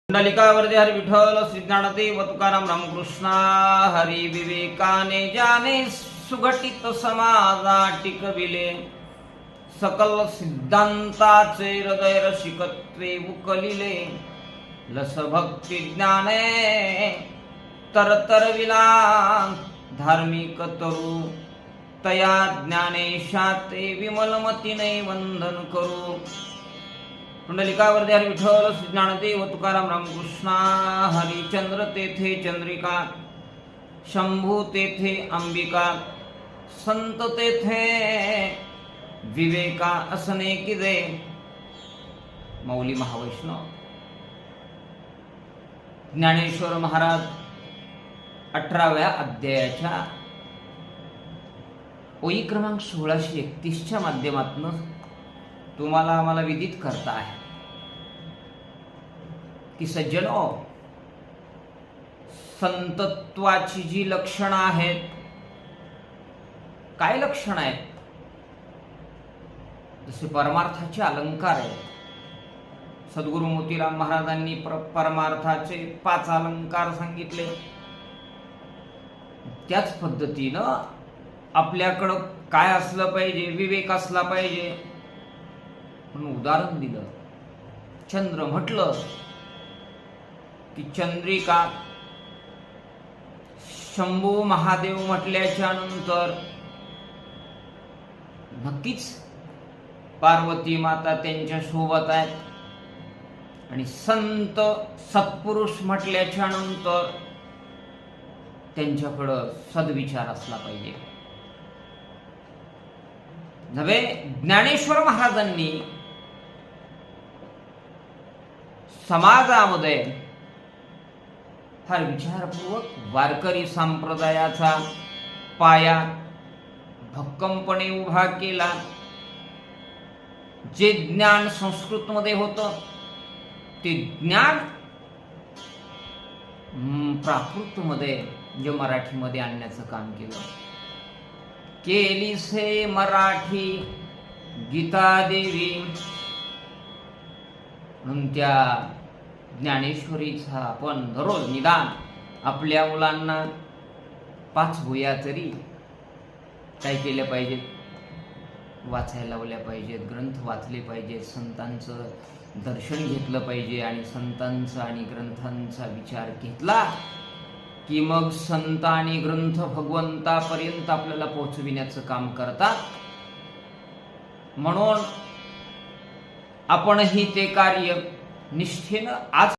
पुंडलिकावरती हरी विठ्ठल श्री ज्ञानदेव तुकाराम रामकृष्ण हरी विवेकाने जाने सुघटित समाजा टिकविले सकल सिद्धांताचे हृदय रसिकत्वे उकलिले लस भक्ती ज्ञाने तरतरविला धार्मिक तरू तया ज्ञानेशाते विमलमतीने वंदन करू। पुंडलिकावरती हरी विठ्ठल श्री ज्ञानदेव तुकाराम रामकृष्ण हरिचंद्र तेथे चंद्रिका शंभू तेथे अंबिका संत तेथे विवेका असने किदे। मौली महावैष्णव ज्ञानेश्वर महाराज 18व्या अध्यायाच्या ओळी क्रमांक 1631च्या माध्यमातून तुम्हाला आम्हाला विदित करता आहे की सज्जनो, संतत्वाची जी लक्षणं आहेत, काय लक्षण आहेत? जसे परमार्थाचे अलंकार आहेत। सद्गुरु मोतीराम महाराजांनी परमार्थाचे 5 अलंकार सांगितले। त्याच पद्धतीनं आपल्याकडं काय असलं पाहिजे, विवेक असला पाहिजे म्हणून उदाहरण दिलं। चंद्र म्हटलं की चंद्रिका, शंभू महादेव म्हटल्याच्या नंतर नक्कीच पार्वती माता त्यांच्या सोबत आहेत आणि संत सत्पुरुष म्हटल्याच्या नंतर त्यांच्याकडं सद्विचार असला पाहिजे। नव्हे, ज्ञानेश्वर महाराजांनी समाजामध्ये फार विचारपूर्वक वारकरी संप्रदायाचा पाया भक्कमपणे उभा केला। जे ज्ञान संस्कृतमध्ये होतं ते ज्ञान प्राकृतमध्ये जे मराठीमध्ये आणण्याचं काम केलं। केली से मराठी गीता देवी म्हणून त्या ज्ञानेश्वरीचा आपण दररोज निदान आपल्या मुलांना 5 वह्या तरी काय केल्या पाहिजेत, वाचायला लावल्या पाहिजेत, ग्रंथ वाचले पाहिजेत, संतांचं दर्शन घेतलं पाहिजे आणि संतांचा आणि ग्रंथांचा विचार घेतला की मग संत आणि ग्रंथ भगवंतापर्यंत आपल्याला पोहोचविण्याचं काम करतात। म्हणून आपणही ते कार्य निष्ठेनं आज